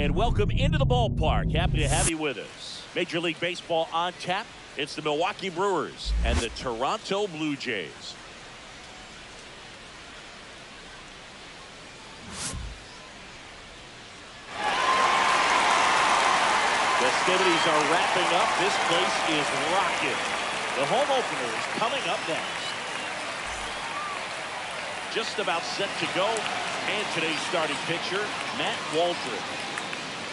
And welcome into the ballpark. Happy to have you with us. Major League Baseball on tap. It's the Milwaukee Brewers and the Toronto Blue Jays. Festivities are wrapping up. This place is rocking. The home opener is coming up next. Just about set to go. And today's starting pitcher, Matt Waldrop.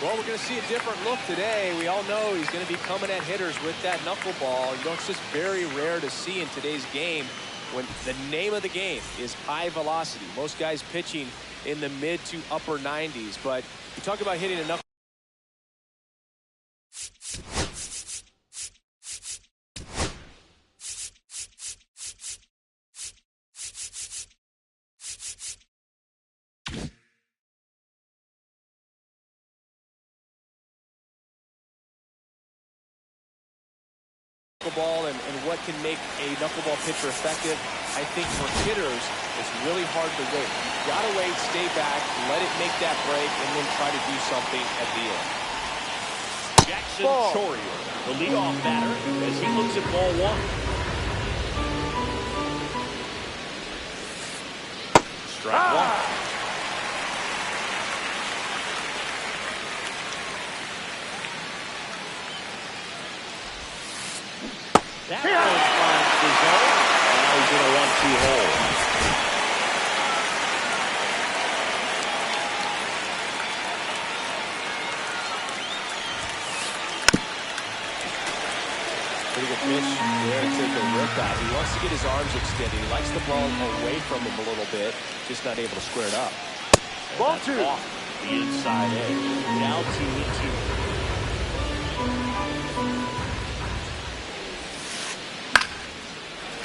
Well, we're going to see a different look today. We all know he's going to be coming at hitters with that knuckleball. You know, it's just very rare to see in today's game when the name of the game is high velocity. Most guys pitching in the mid to upper 90s. But you talk about hitting a knuckleball. Ball and what can make a knuckleball pitcher effective. I think for hitters, it's really hard to wait. You gotta wait, stay back, let it make that break, and then try to do something at the end. Jackson Chourio, the leadoff batter, as he looks at ball one. Strike one. That one finds the zone. Now he's in a 1-2 hole. Pretty good pitch there to take a rip out. He wants to get his arms extended. He likes the ball away from him a little bit. Just not able to square it up. Ball two. Off the inside edge. Now 2-2.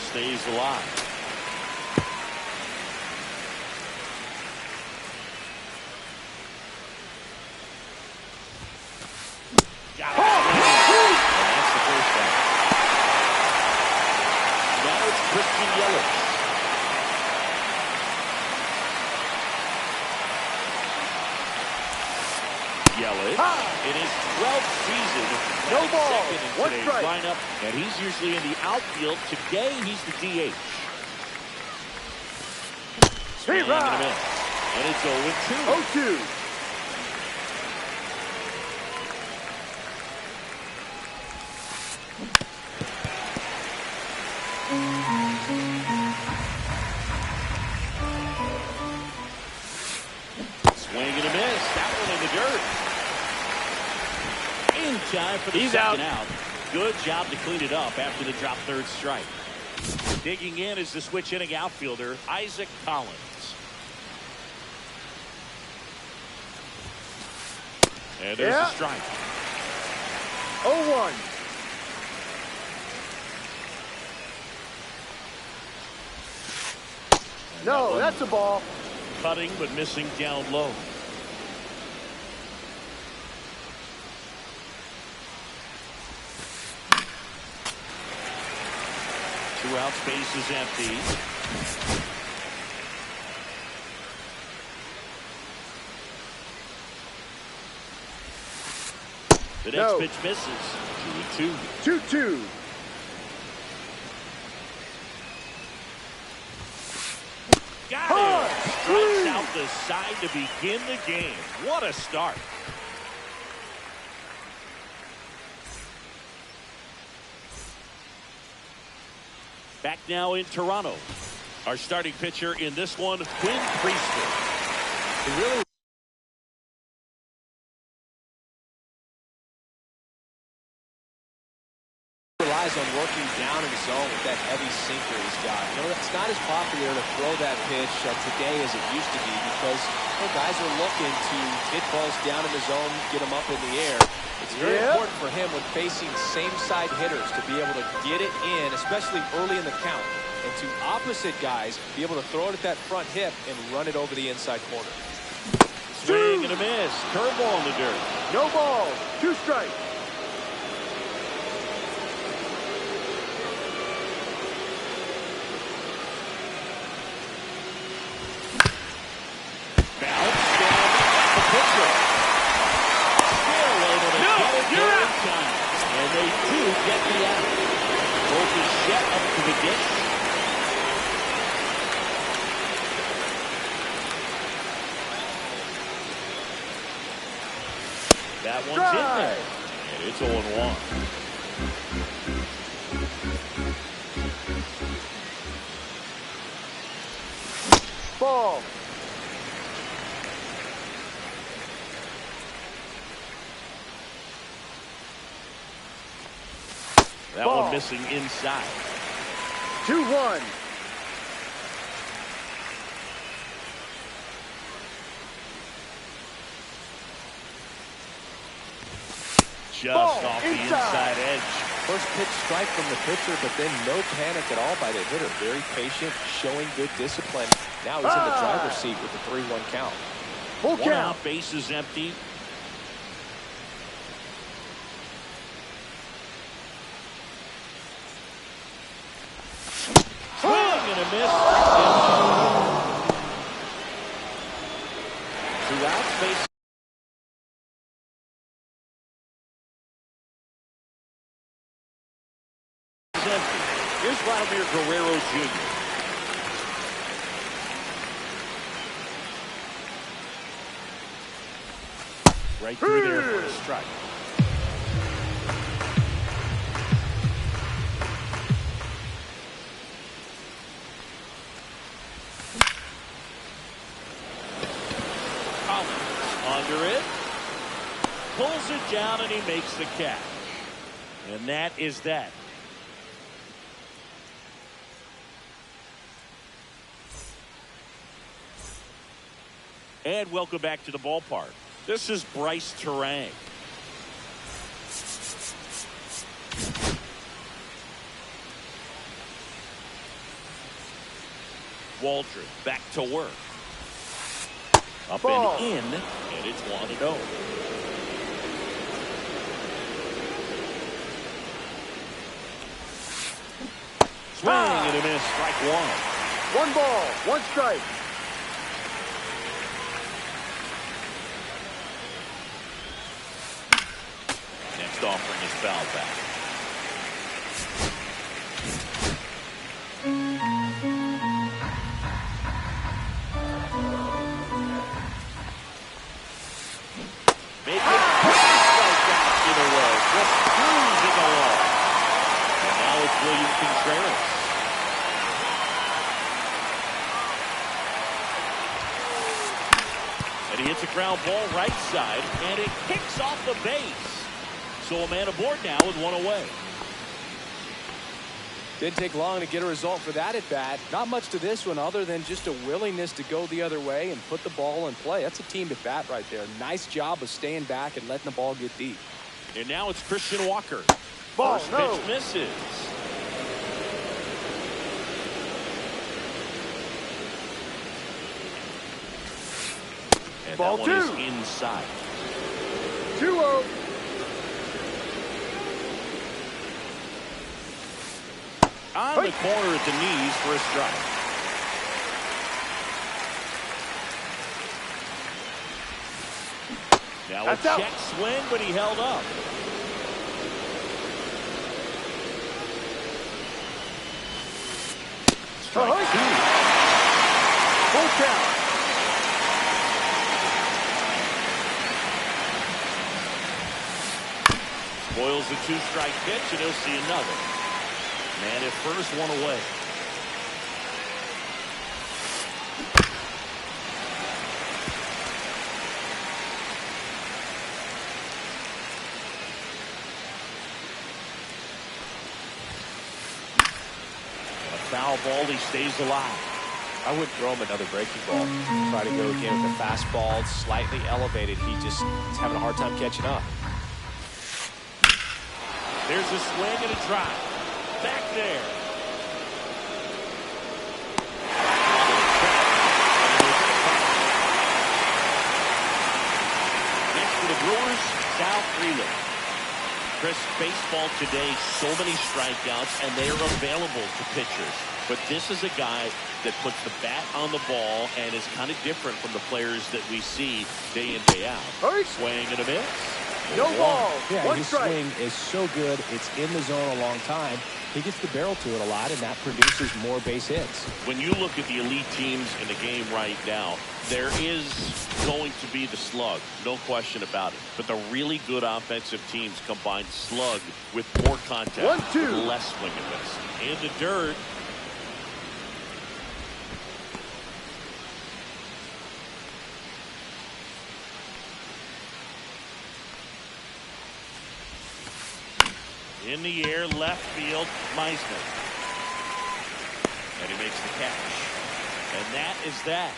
Stays alive. Got it. That's the first down. Now it's Christian Yelich. In his 12th season, no ball. Second in today's lineup, and he's usually in the outfield. Today, he's the DH. Swing and a miss. And it's 0-2. 0-2. Swing and a miss. That one in the dirt. In time for the second out. Good job to clean it up after the drop third strike. Digging in is the switch inning outfielder, Isaac Collins. And there's a strike. 0-1. No, that's a ball. Cutting but missing down low. 2 out, space is empty. The next pitch misses. 2-2. 2-2. Got it. Strikes out the side to begin the game. What a start. Back now in Toronto. Our starting pitcher in this one, Quinn Priester. He really relies on working down in the zone with that heavy sinker he's got. You know, it's not as popular to throw that pitch today as it used to be because guys are looking to hit balls down in the zone, get them up in the air. It's very important for him when facing same-side hitters to be able to get it in, especially early in the count, and to opposite guys be able to throw it at that front hip and run it over the inside corner. Swing and a miss. Curveball in the dirt. No ball. 2 strikes. That one's in there. And it's 0-1. Ball. That one missing inside. 2-1. Just off the inside edge. First pitch strike from the pitcher, but then no panic at all by the hitter. Very patient, showing good discipline. Now he's in the driver's seat with the 3-1 count. Full One count. out, base is empty. Swing and a miss. Two outs, base is empty. Here's Vladimir Guerrero Jr. Right through there for a strike. Under it, pulls it down, and he makes the catch. And that is that. And welcome back to the ballpark. This is Bryce Terang. Waldron back to work. Up Ball. and in, and it's 1-0. Swing and a miss, strike one. 1 ball, 1 strike. Next offering is foul back. Make it strikeouts in a row. Just cruising along. And now it's William Contreras. And he hits a ground ball right side, and it kicks off the base. So a man aboard now with one away. Didn't take long to get a result for that at bat. Not much to this one other than just a willingness to go the other way and put the ball in play. That's a team at bat right there. Nice job of staying back and letting the ball get deep. And now it's Christian Walker. Ball, First no. pitch misses. And Ball that one is 2. inside. 2-0. On the corner at the knees for a strike. Now That's a out. check swing, but he held up. Strike two. Full count. Spoils the 2-strike pitch, and he'll see another. Man at first, one away. A foul ball, he stays alive. I wouldn't throw him another breaking ball. Try to go again with a fastball, slightly elevated. He just is having a hard time catching up. There's a swing and a drive. Back there. Next for the Brewers, Sal Freeland. Chris, baseball today, so many strikeouts, and they are available to pitchers. But this is a guy that puts the bat on the ball and is kind of different from the players that we see day in, day out. Hurry. Swing and a miss. No ball. Yeah, 1 his strike. swing is so good. It's in the zone a long time. He gets the barrel to it a lot, and that produces more base hits. When you look at the elite teams in the game right now, there is going to be the slug, no question about it. But the really good offensive teams combine slug with more contact, 1-2. with less swing and miss. In the dirt. In the air, left field, Meisner. And he makes the catch. And that is that.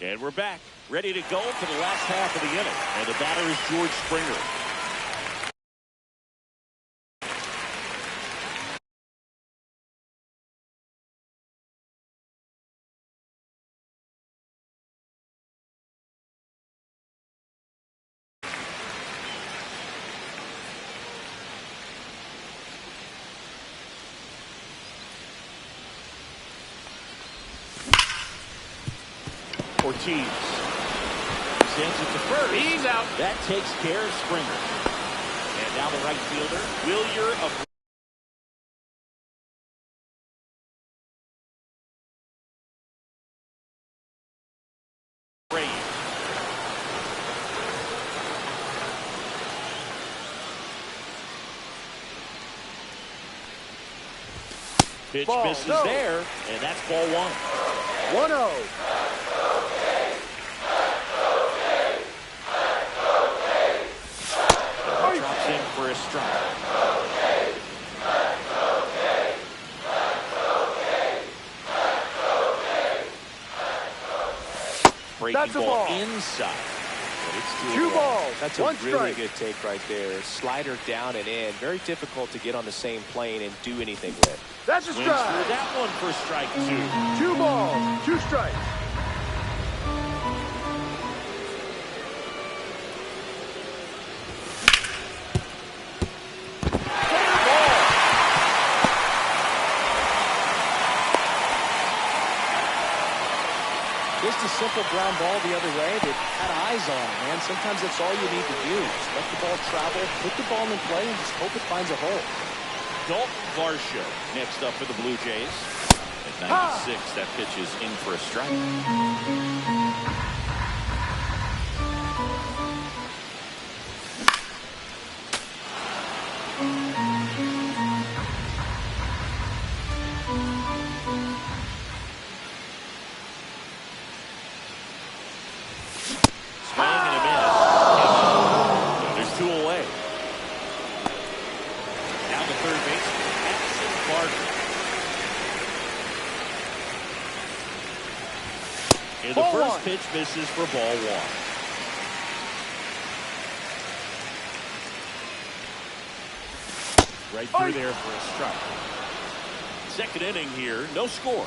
And we're back, ready to go for the last half of the inning. And the batter is George Springer. Ortiz sends it to first. He's out. That takes care of Springer. And now the right fielder, Wilyer of pitch Ball, misses no. there, and that's ball one. 1-0. Drops in for a strike. Breaking That's a ball ball. inside. But it's 2 balls. That's one a really strike. good take right there. Slider down and in. Very difficult to get on the same plane and do anything with. That's a Swings through strike. that one for strike 2. 2 balls, 2 strikes. Just a simple ground ball the other way that had eyes on it, man. Sometimes that's all you need to do. Just let the ball travel, put the ball in play, and just hope it finds a hole. Dalton Varsho next up for the Blue Jays. At 96, that pitch is in for a strike. Swing and a miss. So there's 2 away. Now the third baseman, Addison Barger. And the Ball first 1. pitch misses for ball 1. Right through there for a strike. Second inning here, no score.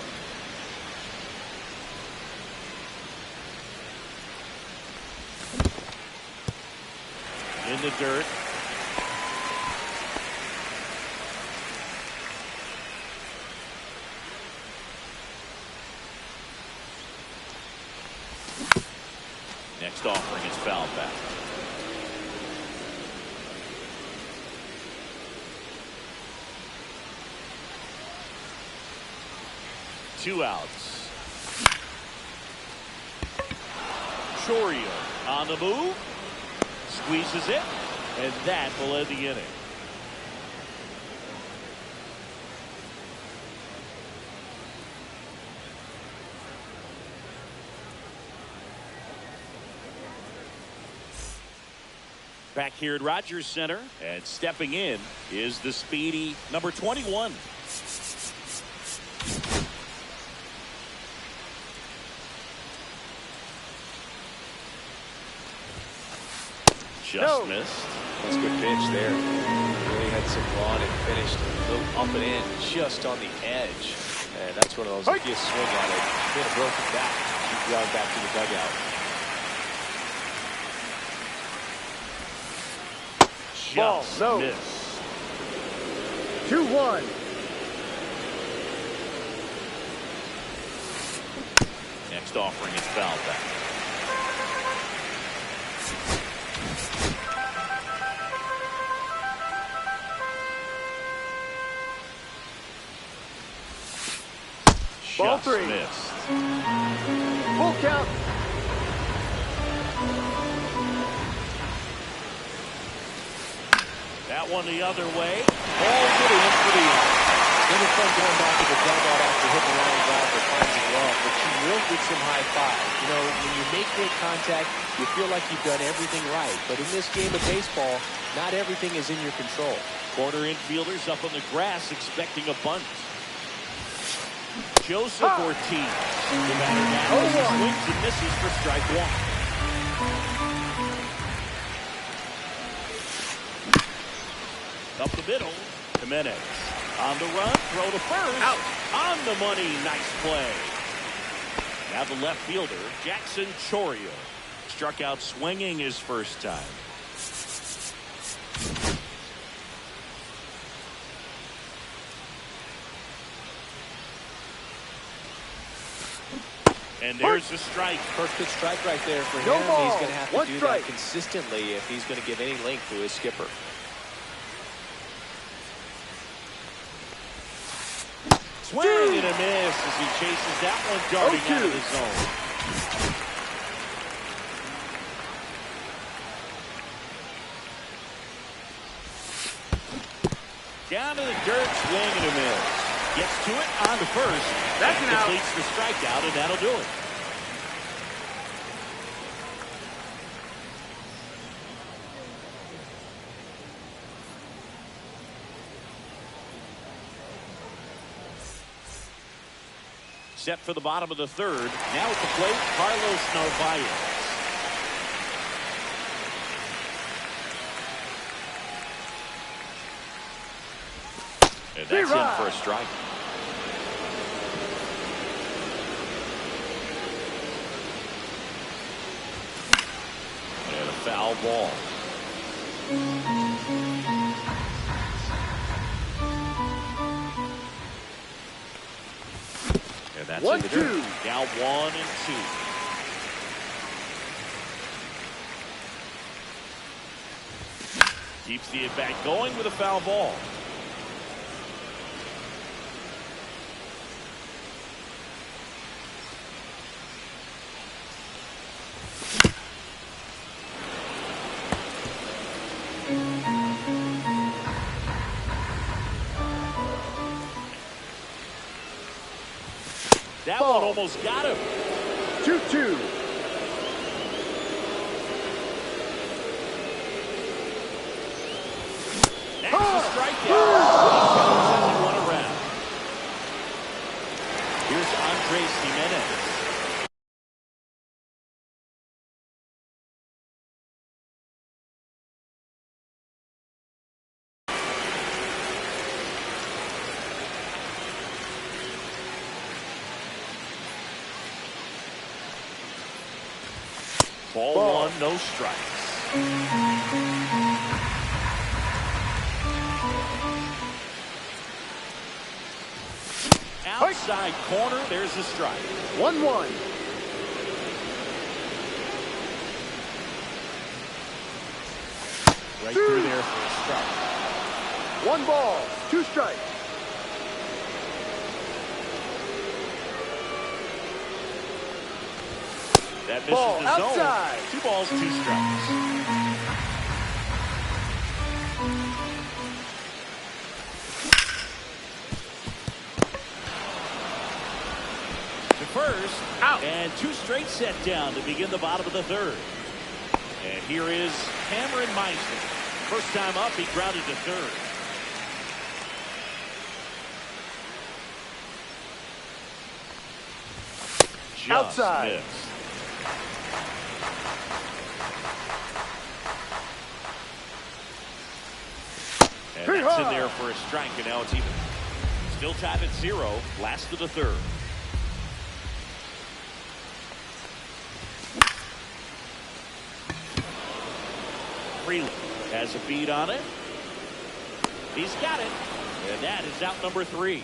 In the dirt. Next offering is fouled back. Two outs. Chorio on the move. Squeezes it. And that will end the inning. Back here at Rogers Center, and stepping in is the speedy number 21. Just missed. That's a good pitch there. Really had some run and finished a little up and in, just on the edge. And that's one of those, if you swing at it, been a broken back. Keep going back to the dugout. Ball, Just no. missed. 2-1. Next next offering is fouled back. Ball Just three. missed. Full count. That one the other way. Ball to the end for the end. Then it's fun going back to the dugout after hitting the line drive for times as well. But you will get some high five. You know, when you make great contact, you feel like you've done everything right. But in this game of baseball, not everything is in your control. Corner infielders up on the grass expecting a bunt. Joseph Ortiz. The batter now as he swings and misses for strike one. Up the middle, Jimenez. On the run, throw to first. Out. On the money, nice play. Now the left fielder, Jackson Chourio. Struck out swinging his first time. And there's a strike. First good strike right there for him. No ball. He's going to have to One do strike. that consistently if he's going to give any length to his skipper. Swing and a miss as he chases that one darting out of the zone. Down to the dirt, swing and a miss. Gets to it, on to first. That's an out. Completes the strikeout, and that'll do it. Set for the bottom of the third. Now at the plate, Carlos Narvaez. And that's in for a strike. And a foul ball. And that's 1-2. in the dirt. Now 1-2. Keeps the at-bat going with a foul ball. That one almost got him. 2-2. That's a strikeout. He comes in one around. Here's Andres Jimenez. Ball one, no strikes. Outside corner, there's a strike. 1-1. Right through there for a strike. 1 ball, 2 strikes. That misses Ball the zone. outside. 2 balls, 2 strikes. To first, Out. And 2 straight set down to begin the bottom of the third. And here is Cameron Meister. First time up, he grounded to third. Just Outside. missed. And that's in there for a strike, and now it's even. Still tied at 0, last of the third. Freeland has a beat on it. He's got it. And that is out number 3.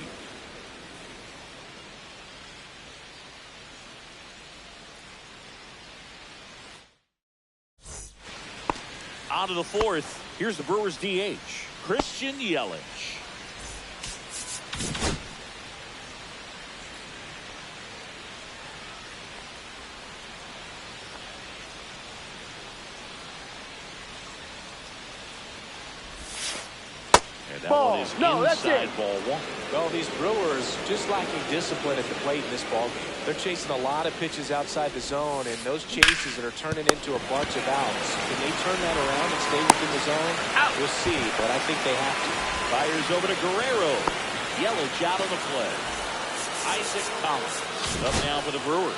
On to the fourth. Here's the Brewers DH, Christian Yelich. And that one is inside ball one. Well, these Brewers just lacking discipline at the plate in this ballgame. They're chasing a lot of pitches outside the zone, and those chases that are turning into a bunch of outs. Can they turn that around and stay within the zone? Out. We'll see, but I think they have to. Fires over to Guerrero. Yelich out on the play. Isaac Collins up now for the Brewers.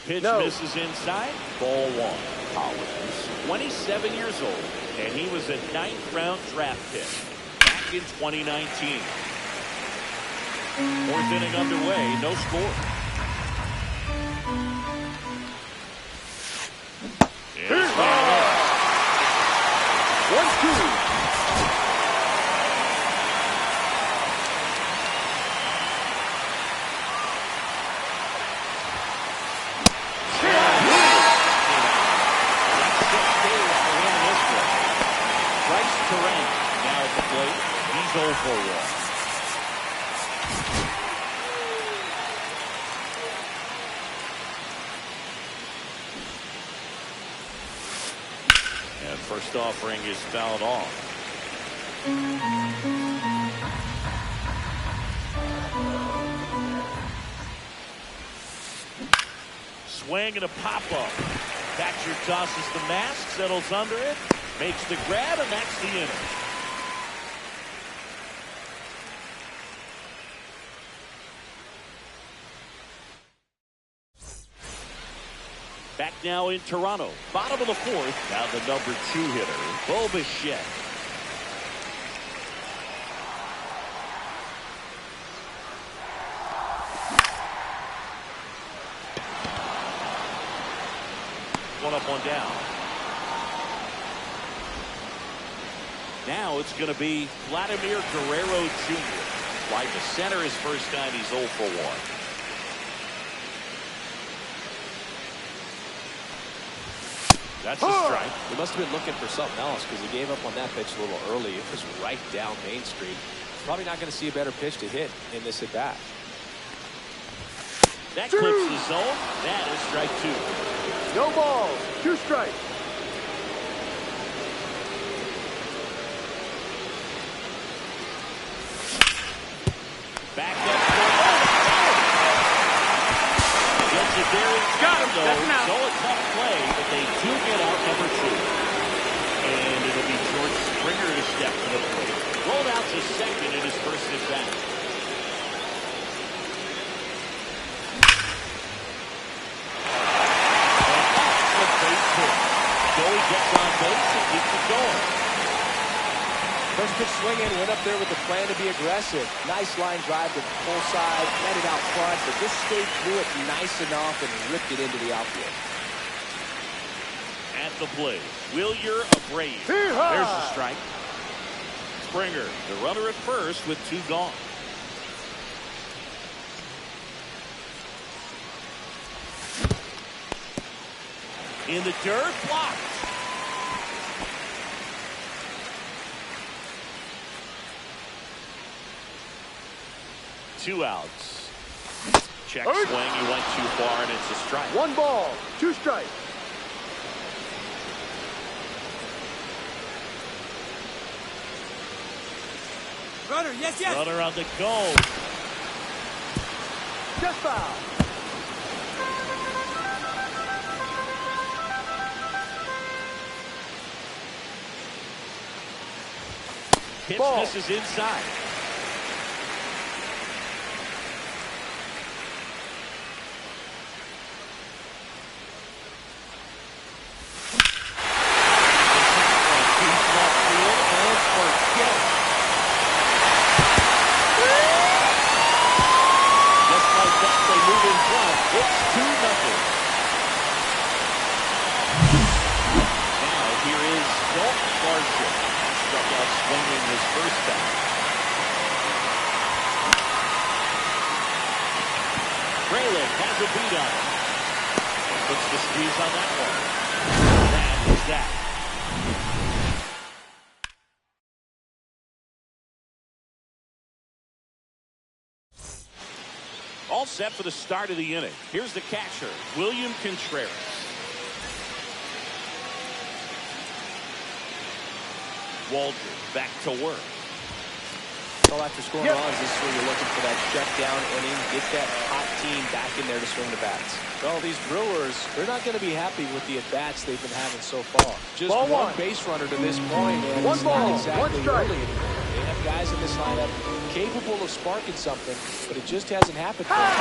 Pitch misses inside. Ball one. Collins, 27 years old, and he was a 9th-round draft pick back in 2019. Fourth inning underway, no score. Here's 1-2. Now at the plate, he's 0 for 1. And first offering is fouled off. Swing and a pop-up. Catcher tosses the mask, settles under it, makes the grab, and that's the inning. Back now in Toronto. Bottom of the fourth. Now the number 2 hitter, Bo Bichette. One up, one down. Now it's going to be Vladimir Guerrero Jr. Right to center his first time. He's 0 for 1. That's a strike. He must have been looking for something else because he gave up on that pitch a little early. It was right down Main Street. Probably not going to see a better pitch to hit in this at bat. That clips the zone. That is strike 2. No balls. 2 strikes. Back up. Gets it there. Got him. That's an out. So a tough play, but they do get out number 2. And it'll be George Springer to step to the plate. Rolled out to second in his first at bat. Joey gets on base and keeps it going. First pitch swinging, went up there with the plan to be aggressive. Nice line drive to full side, net it out front, but just stayed through it nice enough and ripped it into the outfield. At the plate, Wilyer Abreu. There's the strike. Springer, the runner at first with 2 gone. In the dirt, blocked. Two outs. Check swing. He went too far, and it's a strike. 1 ball, 2 strikes. Runner, yes, yes. Runner on the go. Just foul. Pitch Ball. misses inside. has a beat on it. Puts the squeeze on that one. That is that. All set for the start of the inning. Here's the catcher, William Contreras. Waldron back to work. Well, after scoring runs, this is where you're looking for that shutdown inning. Get that hot team back in there to swing the bats. Well, these Brewers, they're not going to be happy with the at-bats they've been having so far. Just one base runner to this point, and it's not exactly early anymore. They have guys in this lineup capable of sparking something, but it just hasn't happened for them.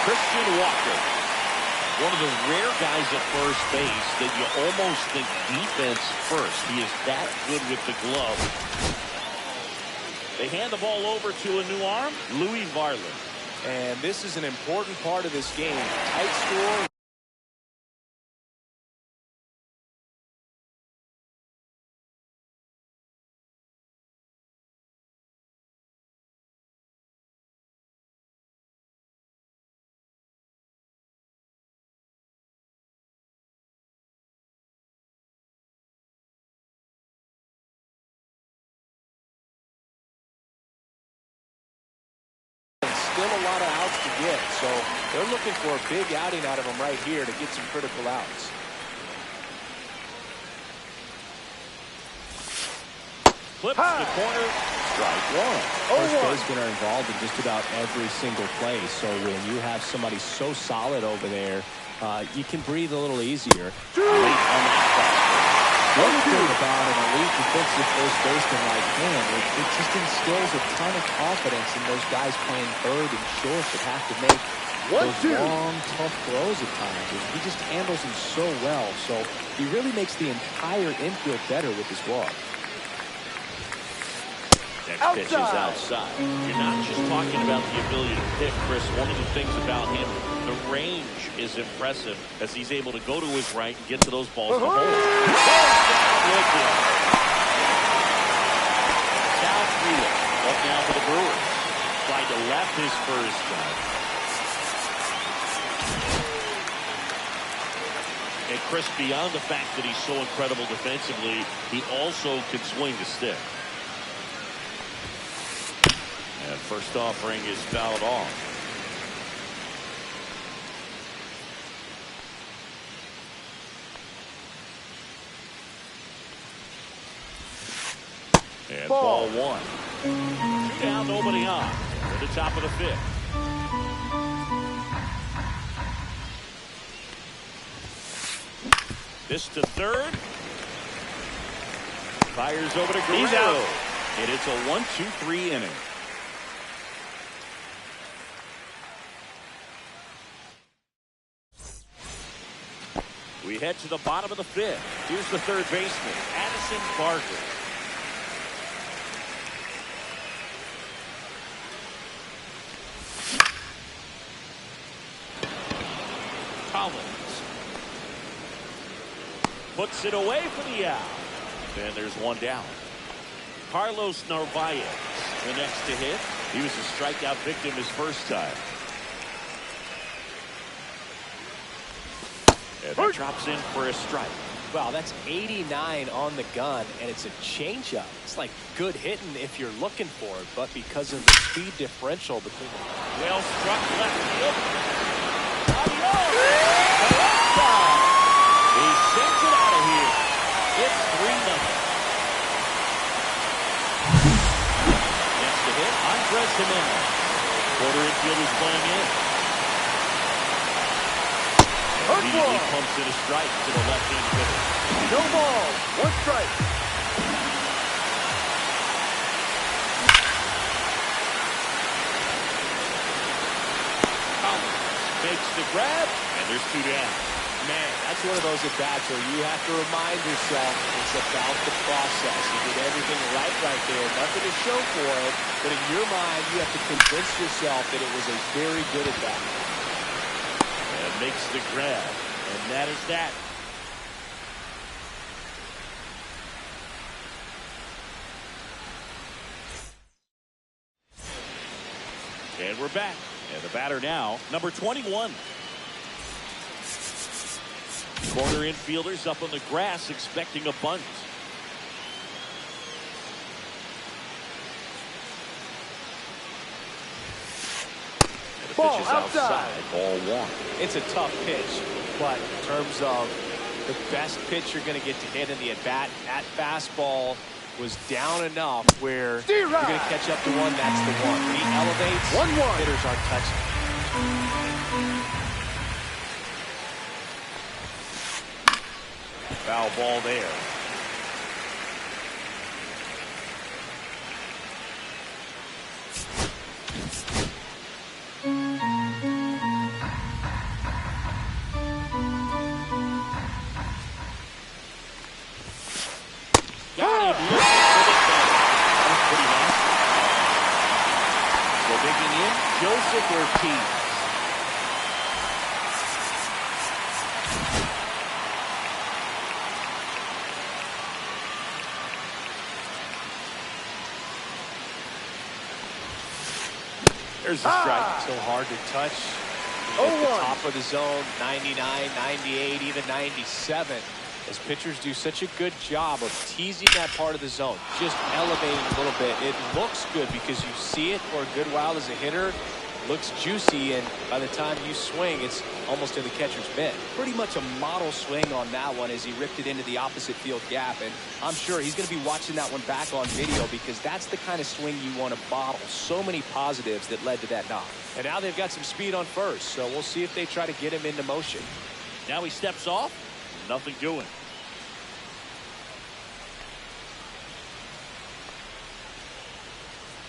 Christian Walker, one of the rare guys at first base that you almost think defense first. He is that good with the glove. They hand the ball over to a new arm, Louis Varland. And this is an important part of this game. Tight score. Still a lot of outs to get, so they're looking for a big outing out of him right here to get some critical outs. Flips to the corner, strike one. First basemen are involved in just about every single play, so when you have somebody so solid over there, you can breathe a little easier. What's good about an elite defensive first baseman like him, it just instills a ton of confidence in those guys playing third and short that have to make those long, tough throws at times. And he just handles them so well. So he really makes the entire infield better with his glove. Next pitch is outside. You're not just talking about the ability to pick, Chris. One of the things about him, the range is impressive as he's able to go to his right and get to those balls to hold. South field. Up now for the Brewers. Tried to left his first time. And Chris, beyond the fact that he's so incredible defensively, he also can swing the stick. And first offering is fouled off. And ball one. Two down, nobody on. At the top of the fifth. This to third. Fires over to Guerrero. He's out. And it's a 1-2-3 inning. We head to the bottom of the fifth. Here's the third baseman, Addison Barker. Collins puts it away for the out. And there's one down. Carlos Narvaez, the next to hit. He was a strikeout victim his first time. And that drops in for a strike. Wow, that's 89 on the gun, and it's a changeup. It's like good hitting if you're looking for it, but because of the speed differential between them. Well struck left field. Adios! He sends it out of here. It's 3-0. Next to hit, Andres Jimenez. Quarter infield is playing in. Immediately pumps in a strike to the left-hand hitter. No ball, one strike. Collins makes the grab, and there's two down. Man, that's one of those at-bats where you have to remind yourself it's about the process. You did everything right there. Nothing to show for it, but in your mind, you have to convince yourself that it was a very good at-bat. makes the grab, and that is that. And we're back. And the batter now, number 21. Corner infielders up on the grass expecting a bunt. And the pitch is outside. Ball one. It's a tough pitch, but in terms of the best pitch you're going to get to hit in the at-bat, that fastball was down enough where you're going to catch up to one. That's the one. When he elevates, 1-1. hitters aren't touching. Foul ball there. Got him. That was pretty nice. So digging in, Joseph Ortiz. There's a strike. So hard to touch. At the top of the zone, 99, 98, even 97. As pitchers do such a good job of teasing that part of the zone, just elevating a little bit. It looks good because you see it for a good while as a hitter. Looks juicy, and by the time you swing, it's almost in the catcher's mitt. Pretty much a model swing on that one as he ripped it into the opposite field gap, and I'm sure he's going to be watching that one back on video because that's the kind of swing you want to bottle. So many positives that led to that knock. And now they've got some speed on first, so we'll see if they try to get him into motion. Now he steps off. Nothing doing.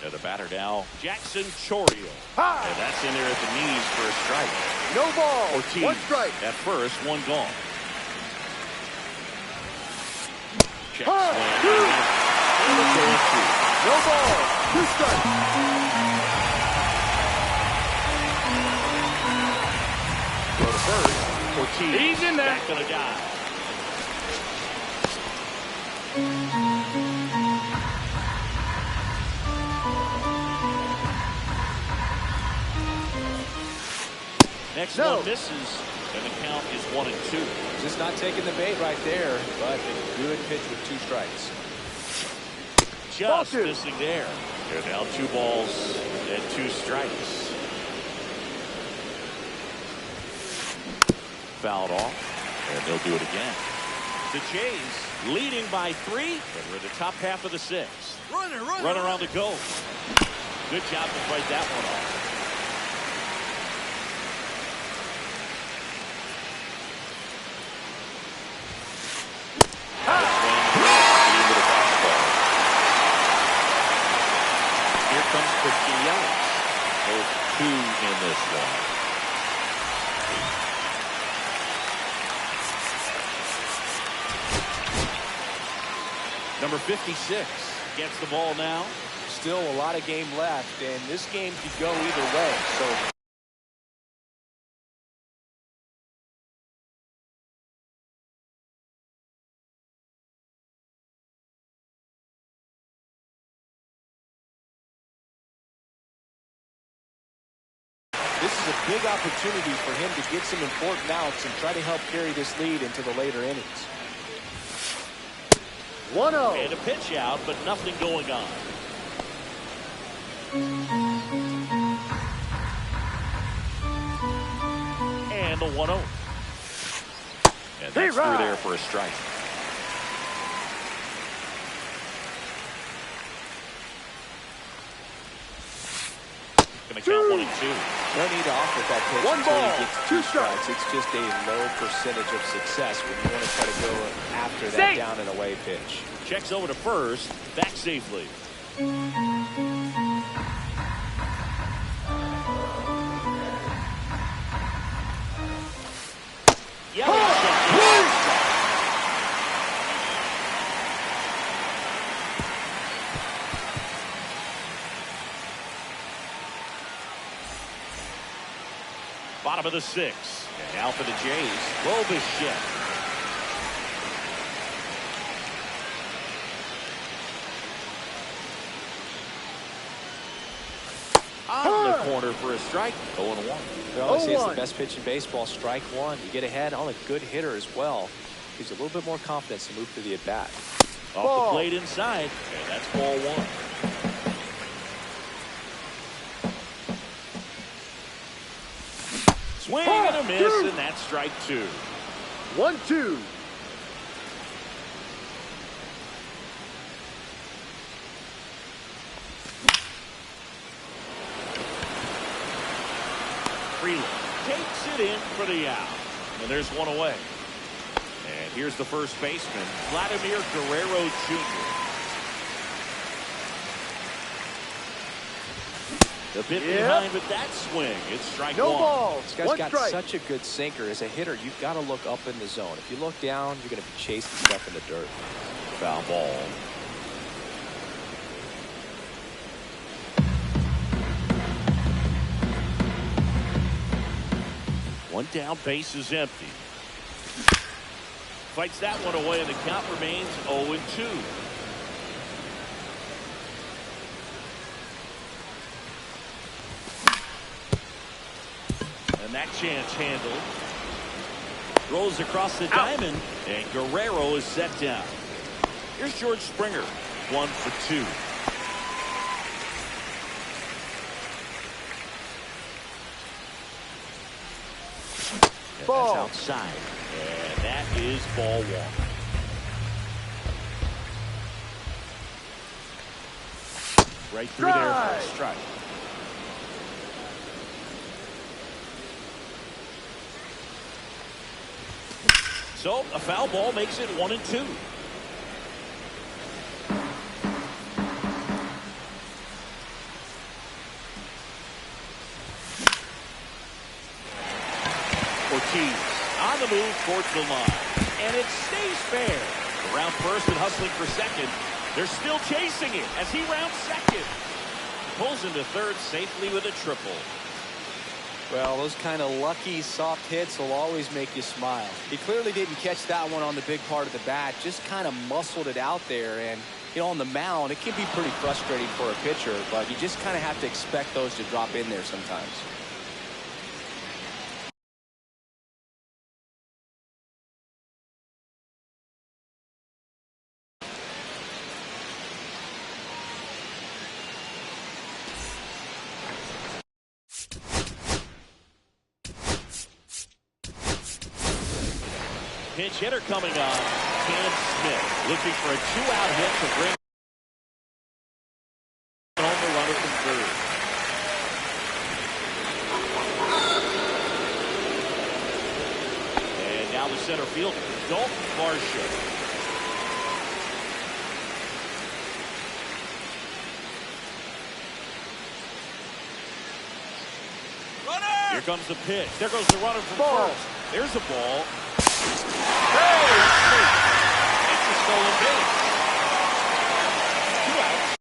And the batter now, Jackson Chourio. And that's in there at the knees for a strike. No ball. Ortiz 1 strike. at first, 1 gone. Check Ha! swing. No ball. 2 strikes. Go to first. Ortiz. He's in there. Back on a dive. Next one misses, and the count is 1-2. Just not taking the bait right there, but a good pitch with 2 strikes. Just missing there. They're now 2 balls and 2 strikes. Fouled off, and they'll do it again. The Jays leading by 3, and we're in the top half of the 6th. Runner on the go. Good job to fight that one off. Both 2 in this one. Number 56 gets the ball now. Still a lot of game left, and this game could go either way. So this is a big opportunity for him to get some important outs and try to help carry this lead into the later innings. 1-0. And a pitch out, but nothing going on. And the 1-0. And that's through there for a strike. Going to count 1-2. No need to offer that pitch 1 until ball, he gets 2 2 strikes. It's just a low percentage of success when you want to try to go after that down and away pitch. Checks over to first, back safely. bottom of the 6th. And now for the Jays, Bo Bichette. On the corner for a strike. 0-1. They always say it's the best pitch in baseball. Strike one. You get ahead on a good hitter as well. Gives you a little bit more confidence to move through the at-bat. Off the plate inside. And that's ball 1. Swing and a miss, and that's strike 2. 1-2. Freeland takes it in for the out. And there's one away. And here's the first baseman, Vladimir Guerrero Jr. The bit behind with that swing. It's strike 1. Ball. This guy's got such a good sinker. As a hitter, you've got to look up in the zone. If you look down, you're going to be chasing stuff in the dirt. Foul ball. One down, base is empty. Fights that one away, and the count remains 0-2. And that chance handled. Throws across the diamond, and Guerrero is set down. Here's George Springer, 1 for 2. That's outside, and that is ball 1. Right through there for a strike. So a foul ball makes it 1-2. Ortiz on the move towards the line, and it stays fair. Around first and hustling for second. They're still chasing it as he rounds second. Pulls into third safely with a triple. Well, those kind of lucky soft hits will always make you smile. He clearly didn't catch that one on the big part of the bat, just kind of muscled it out there. And you know, on the mound, it can be pretty frustrating for a pitcher, but you just kind of have to expect those to drop in there sometimes. Pinch hitter coming on, Cam Smith, looking for a 2-out hit to bring home the runner from third. And now the center fielder, Dalton Varsho. Runner! Here comes the pitch. There goes the runner from first. There's a ball. Hey! It's a stolen base. 2 outs.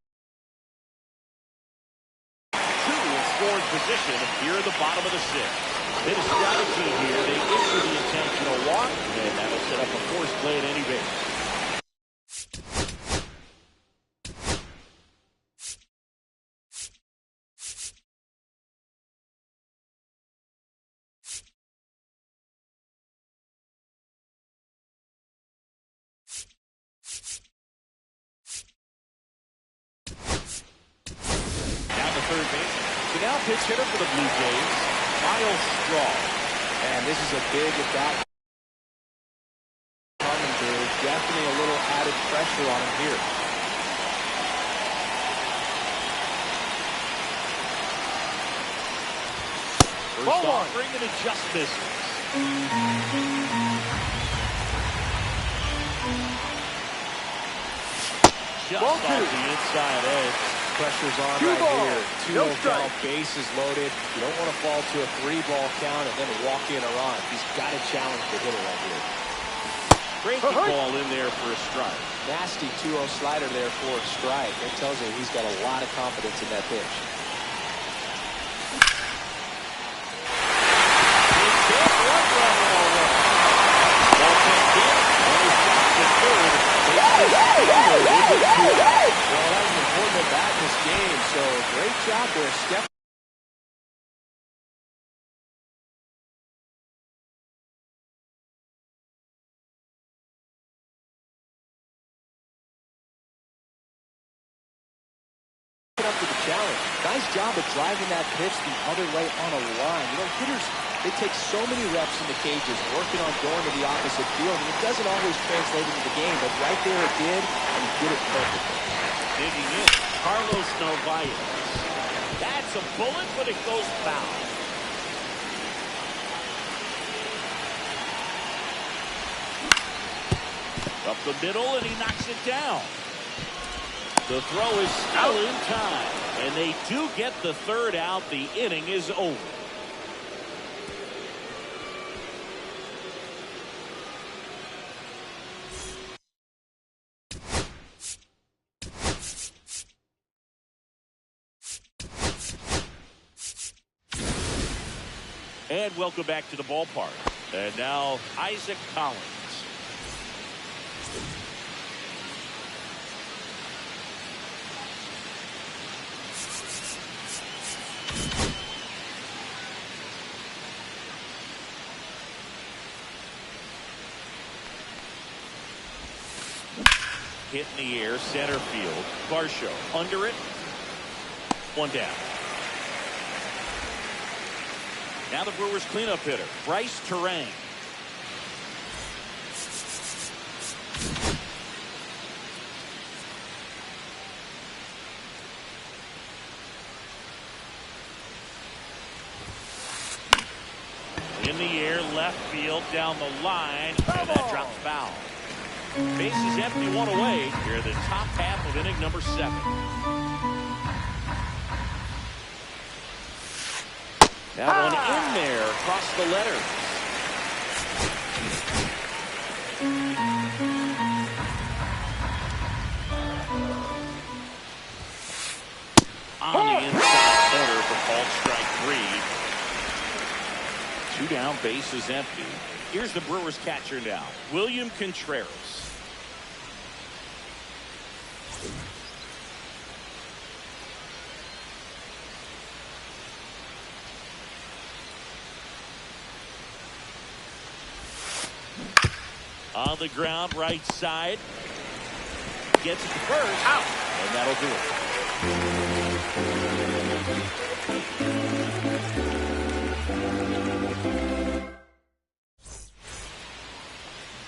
2 in scoring position here in the bottom of the 6th. They have a strategy here. They issue the intentional walk, and that'll set up a force play at any base. Third base. So now pitch hitter for the Blue Jays, Miles Straw. And this is a big at-bat. Definitely a little added pressure on him here. First offering, and it just misses. Just off the inside edge. Pressure's on right here. 2-0 count, bases loaded. You don't want to fall to a 3-ball count and then walk in a run. He's got to challenge the hitter right here. Breaking ball in there for a strike. Nasty 2-0 slider there for a strike. That tells you he's got a lot of confidence in that pitch. there. Step up to the challenge. Nice job of driving that pitch the other way on a line. You know, hitters, they take so many reps in the cages, working on going to the opposite field, and it doesn't always translate into the game, but right there it did, and he did it perfectly. Digging in, Carlos Narvaez. That's a bullet, but it goes foul. Up the middle, and he knocks it down. The throw is still in time, and they do get the third out. The inning is over. And welcome back to the ballpark. And now Isaac Collins. Hit in the air, center field. Varsho under it. One down. Now the Brewers cleanup hitter, Bryce Terang. In the air, left field, down the line, and that drops foul. Bases empty, one away. Here the top half of inning number 7. That one in there across the letter. On the inside corner for called strike 3. 2 down, bases empty. Here's the Brewers catcher now, William Contreras. On the ground, right side. Gets it to first. Out. And that'll do it.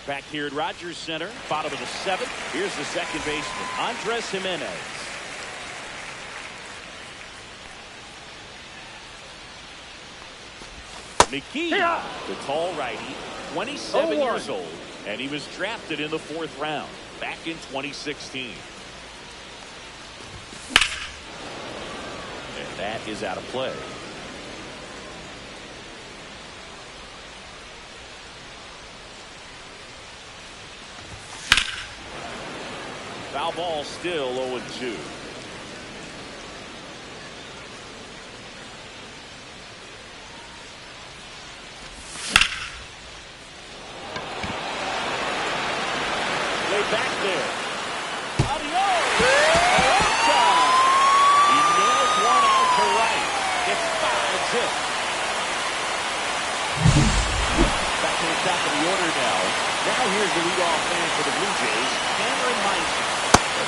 Back here at Rogers Center, bottom of the 7th. Here's the second baseman, Andres Jimenez. McGee, the tall righty, 27 years old, and he was drafted in the 4th round back in 2016. And that is out of play. Foul ball, still 0-2. Back there. Adios! He nails one out to right. It's 5-zip. Back to the top of the order now. Now here's the leadoff man for the Blue Jays, Cameron Meister.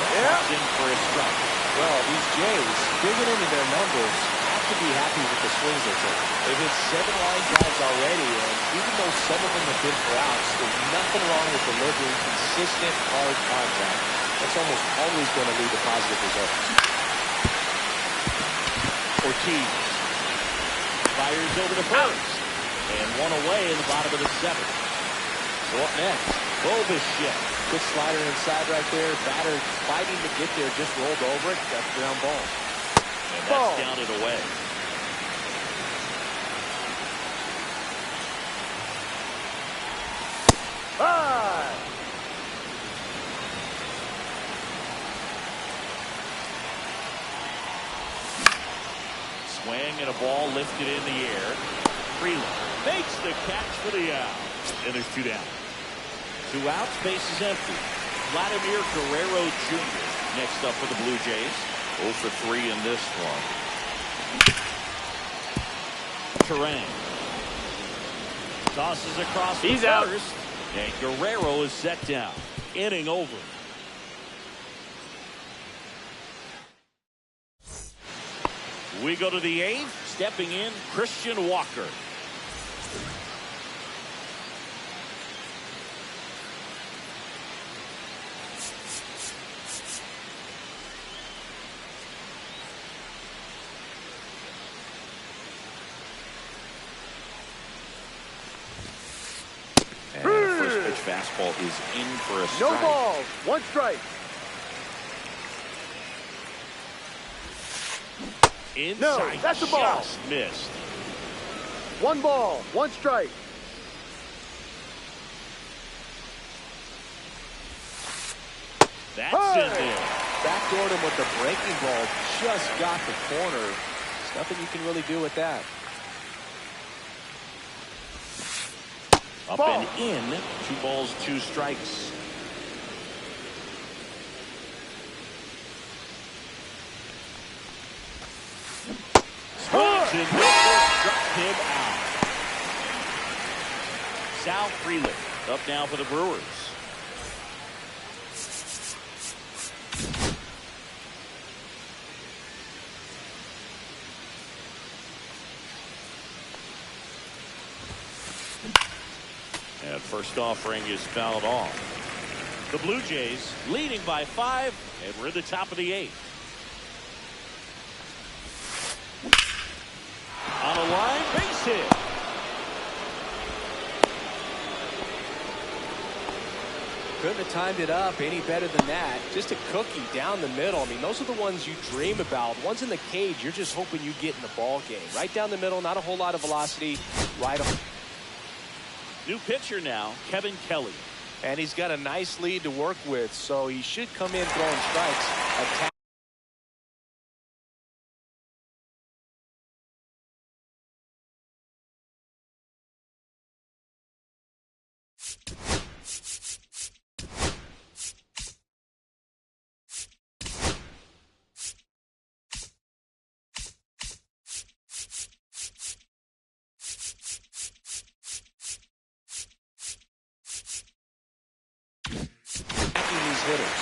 That's in for a strike. Well, these Jays, digging into their numbers, have to be happy with the swings they're taking. They've hit 7 line drives already, and even though some of them have been for outs, there's nothing wrong with delivering consistent, hard contact. That's almost always going to lead to positive results. Ortiz fires over to first, and one away in the bottom of the 7th. So up next, Bobishek. Good slider inside right there. Batter fighting to get there, just rolled over it. Got the ground ball. And that's down and away. Swing and a ball lifted in the air. Freeland makes the catch for the out. And there's 2 down. 2 outs, bases empty. Vladimir Guerrero Jr. next up for the Blue Jays. 0 for 3 in this one. Terang tosses across the He's out. first, and Guerrero is set down. Inning over. We go to the eighth. Stepping in, Christian Walker. And the first pitch fastball is in for a strike. No ball. 1 strike. Inside, that's a ball. just missed. 1 ball. 1 strike. That's in Hey! there. Backdoored him with the breaking ball. Just got the corner. There's nothing you can really do with that. Up Ball. and in. 2 balls, 2 strikes. Swings and misses, struck him out. Sal Freeland up now for the Brewers. And first offering is fouled off. The Blue Jays leading by 5, and we're at the top of the 8th. On a line, base hit. Couldn't have timed it up any better than that. Just a cookie down the middle. I mean, those are the ones you dream about. Ones in the cage, you're just hoping you get in the ball game. Right down the middle, not a whole lot of velocity. Right on. New pitcher now, Kevin Kelly. And he's got a nice lead to work with, so he should come in throwing strikes. Attack. These hitters.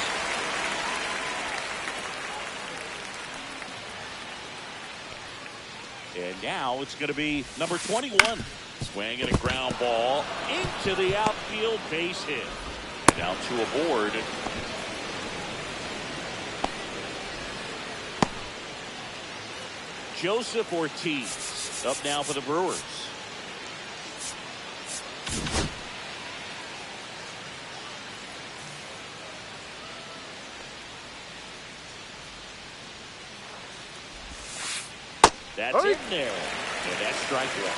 And now it's going to be number 21. Swinging a ground ball into the outfield, base hit. And now 2 aboard. Joseph Ortiz up now for the Brewers. That's in there. And that's strike one.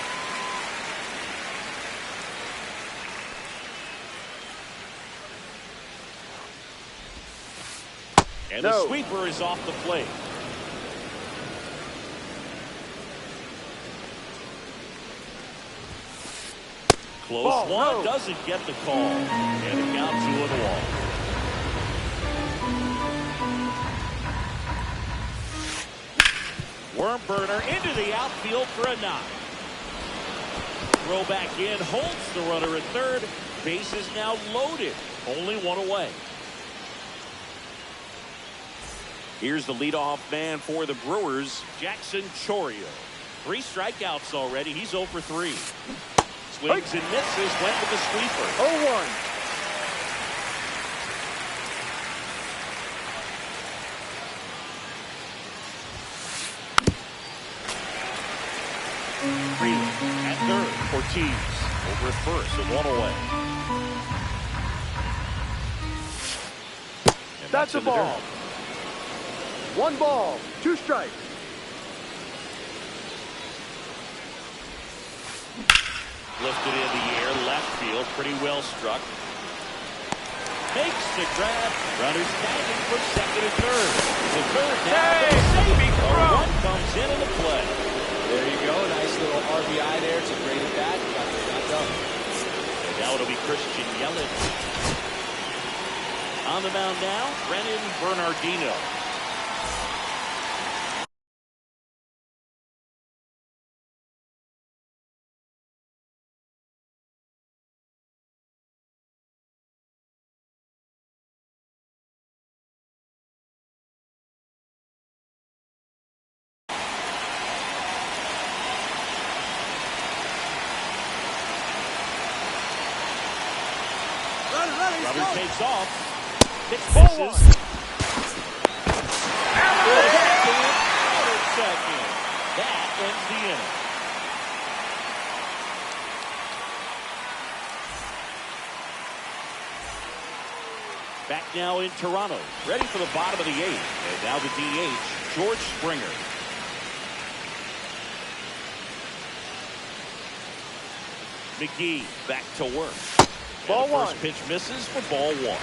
And the sweeper is off the plate. Close one, doesn't get the call. And the count 2-1. Worm burner into the outfield for a knock. Throw back in, holds the runner at third. Base is now loaded. Only 1 away. Here's the leadoff man for the Brewers, Jackson Chourio. 3 strikeouts already. He's 0 for 3. Swings and misses, went with the sweeper. 0-1. Freeland at third. Ortiz over at first with 1 away. And That's a ball. 1 ball, 2 strikes. Lifted in the air, left field, pretty well struck. Makes the grab. Runners tagging for second and third. The third down. Saving throw. 1 comes in the play. There you go. Nice little RBI there. It's a great at bat. Got the job done. And now it'll be Christian Yelich. On the mound now, Brennan Bernardino. Rubber go. takes off. Pitch Ball misses. Second. That ends the inning. Back now in Toronto. Ready for the bottom of the eighth. And now the DH, George Springer. McGee back to work. Ball And the first one. pitch misses for ball one.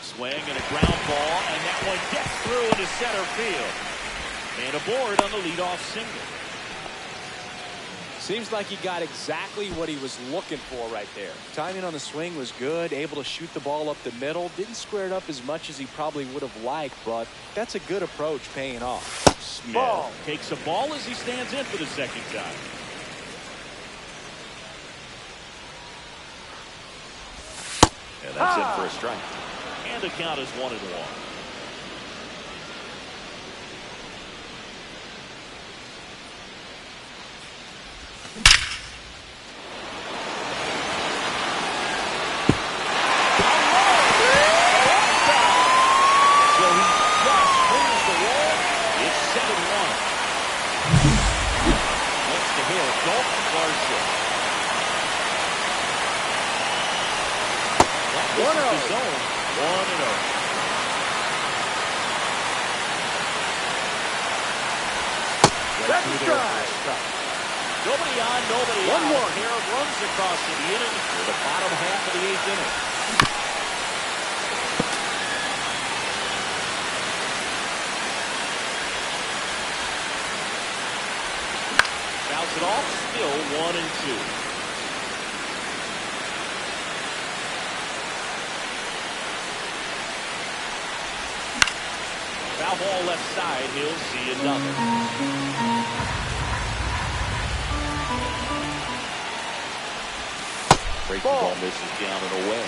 Swing and a ground ball, and that one gets through into center field. And aboard on the leadoff single. Seems like he got exactly what he was looking for right there. Timing on the swing was good, able to shoot the ball up the middle. Didn't square it up as much as he probably would have liked, but that's a good approach paying off. Smith Ball. takes a ball as he stands in for the second time. And that's it for a strike. And the count is 1-1. That's a strike. Nobody on, nobody out. 1-1. Pair of runs across the inning for the bottom half of the eighth inning. Bounce it off, still 1-2. Foul ball left side, he'll see another. Breaking ball misses down and away.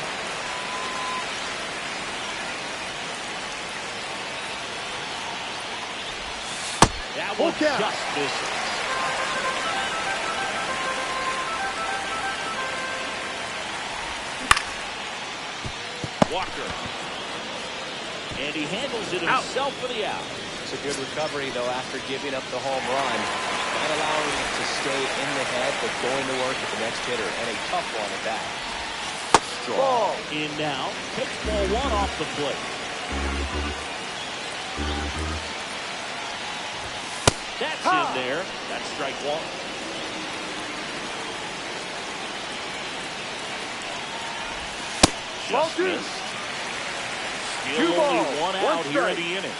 That one count. just misses. Walker. And he handles it himself for the out. It's a good recovery, though, after giving up the home run. Not allowing it to stay in the head, but going to work at the next hitter. And a tough one at that. Strong. In now. Takes ball one off the plate. That's in there. That's strike one. Just missed. Still only one out here in the inning.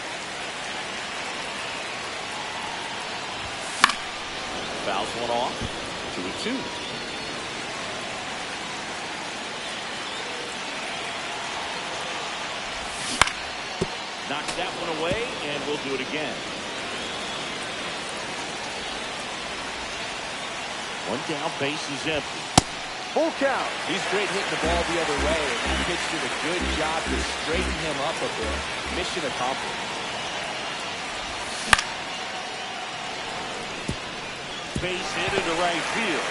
Fouls one off. 2-2. Knocks that one away, and we'll do it again. One down, base is empty. Full count. He's great hitting the ball the other way, and that pitch did a good job to straighten him up a bit. Mission accomplished. Base hit into right field.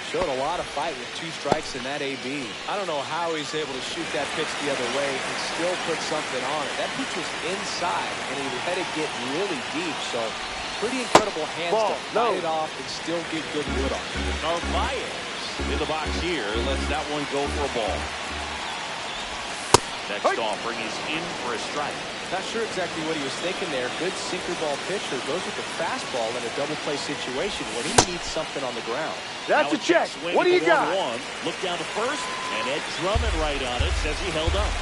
Showed a lot of fight with 2 strikes in that AB. I don't know how he's able to shoot that pitch the other way and still put something on it. That pitch was inside, and he let it get really deep, so pretty incredible hands to fight it off and still get good wood on it. Narvaez in the box here. Lets that one go for a ball. Next offering is in for a strike. Not sure exactly what he was thinking there. Good sinker ball pitcher goes with the fastball in a double play situation when he needs something on the ground. That's a check. What do you got? 1-1. Look down to first, and Ed Drummond right on it. Says he held up.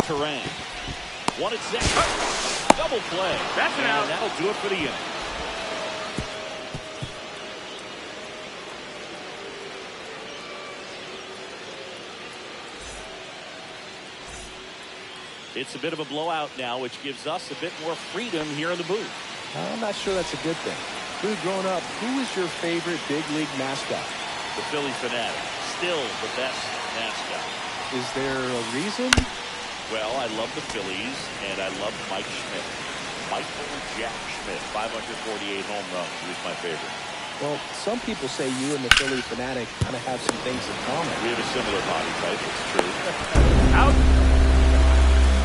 Turan. 1 at second. Double play. That's an out. And that'll do it for the inning. It's a bit of a blowout now, which gives us a bit more freedom here in the booth. I'm not sure that's a good thing. Growing up, who was your favorite big league mascot? The Philly Fanatics. still the best mascot. Is there a reason? Well, I love the Phillies, and I love Mike Schmidt. Michael Jack Schmidt, 548 home runs. He was my favorite. Well, some people say you and the Philly fanatic kind of have some things in common. We have a similar body type. It's true. Out.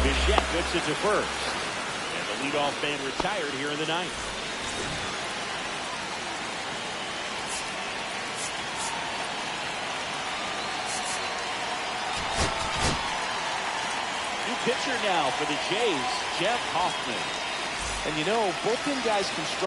Bichette gets it to first. And the leadoff man retired here in the ninth. New pitcher now for the Jays, Jeff Hoffman. And you know, bullpen guys can struggle.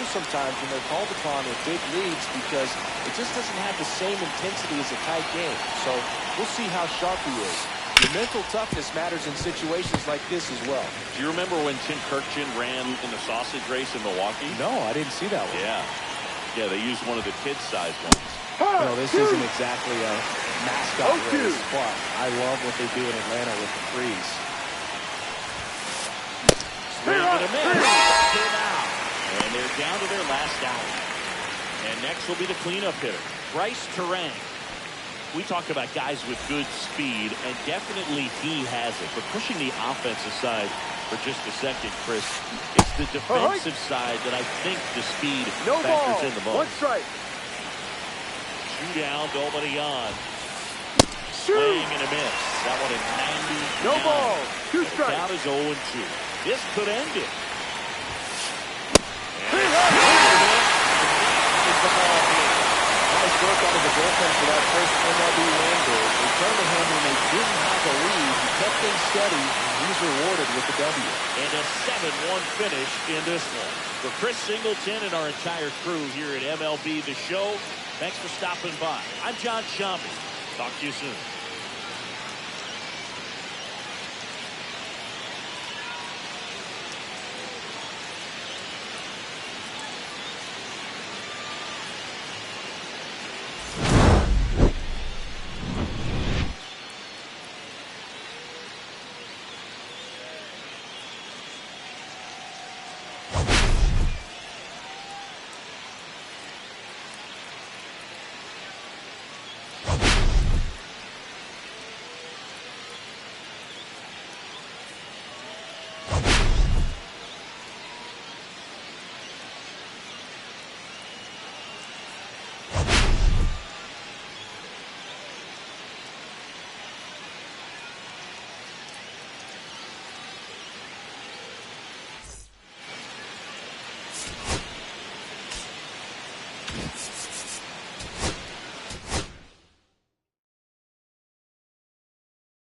Sometimes when they're called upon with big leads because it just doesn't have the same intensity as a tight game. So we'll see how sharp he is. The mental toughness matters in situations like this as well. Do you remember when Tim Kirkjian ran in the sausage race in Milwaukee? No, I didn't see that one. Yeah, they used one of the kid-sized ones. No, this isn't exactly a mascot race, but I love what they do in Atlanta with the freeze. Swing and a miss. Came out. And they're down to their last out. And next will be the cleanup hitter, Bryce Terang. We talk about guys with good speed, and definitely he has it. But pushing the offense aside for just a second, Chris, it's the defensive side that I think the speed factors in the most. One strike. Two down, nobody on. Swing and a miss. That one at 90. No ball. Two strikes. Count is 0-2. This could end it. Nice work out of the bullpen for that first MLB win. They turned to him when they didn't have a lead. He kept things steady, and he's rewarded with the W. And a 7-1 finish in this one. For Chris Singleton and our entire crew here at MLB The Show, thanks for stopping by. I'm John Shambi. Talk to you soon.